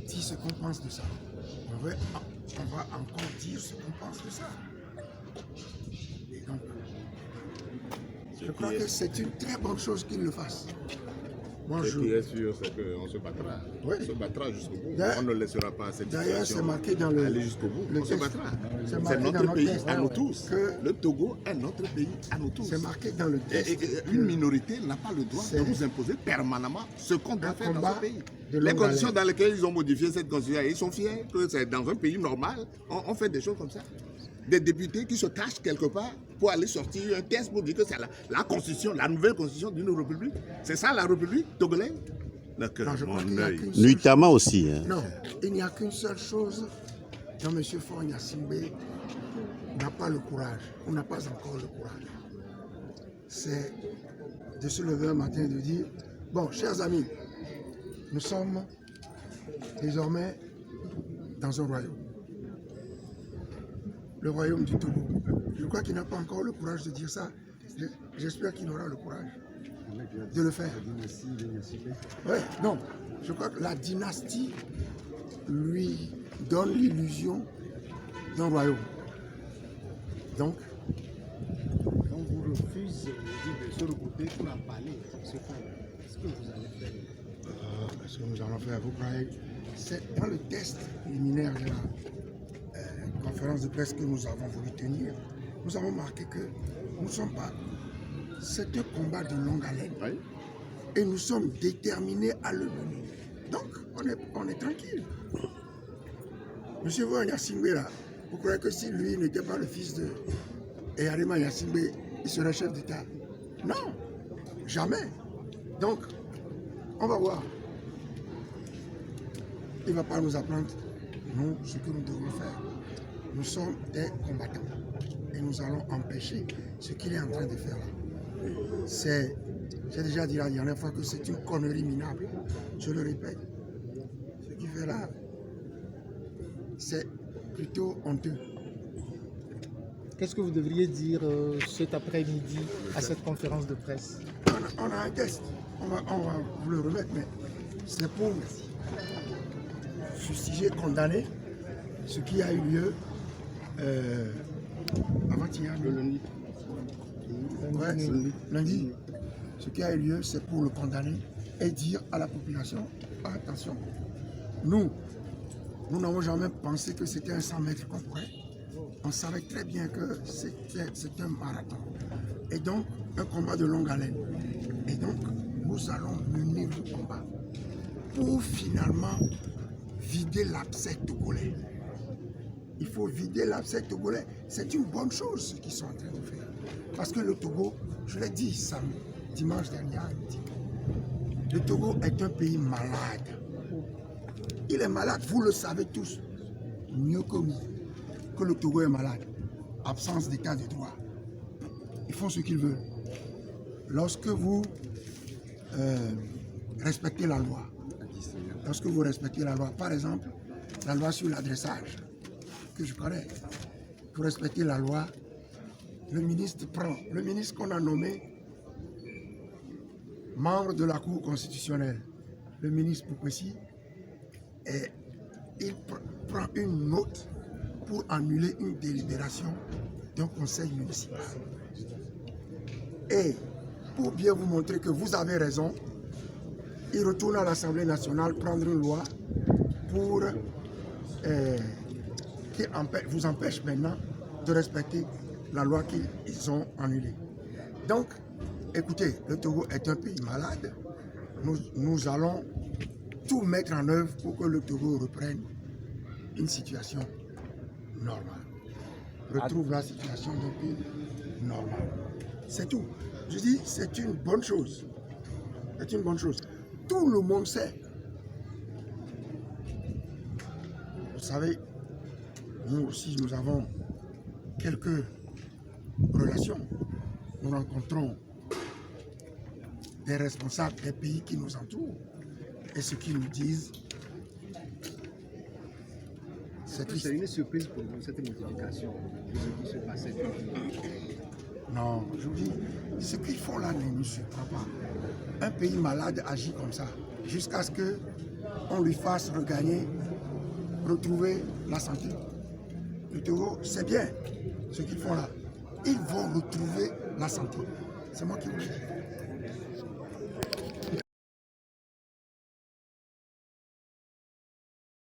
dit ce qu'on pense de ça. On va encore dire ce qu'on pense de ça. Et donc, je crois que c'est une très bonne chose qu'il le fasse. Moi, ce qui est sûr, c'est qu'on se battra. Oui. On se battra jusqu'au bout. On ne laissera pas cette D'ailleurs, situation c'est marqué dans le, aller jusqu'au bout. On se battra. C'est notre pays à nous que tous. Le Togo est notre pays à nous tous. C'est marqué dans le texte. Et une minorité n'a pas le droit de nous imposer permanemment ce qu'on doit faire dans ce pays. Les conditions dans lesquelles ils ont modifié cette constitution, ils sont fiers que c'est dans un pays normal, on fait des choses comme ça. Des députés qui se cachent quelque part pour aller sortir un texte pour dire que c'est la constitution, la nouvelle constitution d'une république. C'est ça la république togolaise. Nuitama aussi. Hein. Non, il n'y a qu'une seule chose dont M. Faure Gnassingbé n'a pas le courage, on n'a pas encore le courage. C'est de se lever un matin et de dire, bon, chers amis, nous sommes désormais dans un royaume. Le royaume du Togo. Je crois qu'il n'a pas encore le courage de dire ça. J'espère qu'il aura le courage de le faire. Oui, non. Je crois que la dynastie lui donne l'illusion d'un royaume. Donc, on vous refuse de se regrouper pour en parler. Qu'est-ce que vous allez faire? Ce que nous allons faire, vous croyez, c'est dans le test liminaire de la conférence de presse que nous avons voulu tenir, nous avons marqué que nous ne sommes pas. C'est un combat de longue haleine. Oui. Et nous sommes déterminés à le mener. Donc, on est tranquille. Monsieur Faure Gnassingbé, là, vous croyez que si lui n'était pas le fils de Eyarima Gnassingbé, il serait chef d'État? Non, jamais. Donc, on va voir. Il ne va pas nous apprendre, nous, ce que nous devons faire. Nous sommes des combattants et nous allons empêcher ce qu'il est en train de faire là. J'ai déjà dit la dernière fois que c'est une connerie minable. Je le répète. Ce qu'il fait là, c'est plutôt honteux. Qu'est-ce que vous devriez dire cet après-midi à cette conférence de presse? On a un test. On va vous le remettre, mais c'est pour fustiger, condamner ce qui a eu lieu avant-hier, le lundi. Ouais, lundi. Ce qui a eu lieu, c'est pour le condamner et dire à la population, attention, nous n'avons jamais pensé que c'était un 100 mètres qu'on courait. On savait très bien que c'est un marathon. Et donc, un combat de longue haleine. Et donc, nous allons mener le combat pour finalement vider l'abcès togolais. Il faut vider l'abcès togolais. C'est une bonne chose ce qu'ils sont en train de faire. Parce que le Togo, je l'ai dit dimanche dernier, le Togo est un pays malade. Il est malade, vous le savez tous, mieux que nous, que le Togo est malade. Absence d'état de droit. Ils font ce qu'ils veulent. Lorsque vous respectez la loi, par exemple, la loi sur l'adressage, que je connais, pour respecter la loi, le ministre qu'on a nommé membre de la Cour constitutionnelle, le ministre Poupessi, et il prend une note pour annuler une délibération d'un conseil municipal. Et pour bien vous montrer que vous avez raison, il retourne à l'Assemblée nationale prendre une loi pour qui vous empêche maintenant de respecter la loi qu'ils ont annulée. Donc, écoutez, le Togo est un pays malade. Nous allons tout mettre en œuvre pour que le Togo reprenne une situation normale. Retrouve la situation d'un pays normal. C'est tout. Je dis, c'est une bonne chose. C'est une bonne chose. Tout le monde sait. Vous savez, nous aussi, nous avons quelques relations. Nous rencontrons des responsables des pays qui nous entourent. Et ce qu'ils nous disent, c'est triste. C'est une surprise pour vous, cette modification de ce qui se passait. Non, je vous dis, ce qu'ils font là ne nous surprend pas. Un pays malade agit comme ça, jusqu'à ce que on lui fasse regagner, retrouver la santé. Le Togo, c'est bien ce qu'ils font là. Ils vont retrouver la santé. C'est moi qui vous le dis.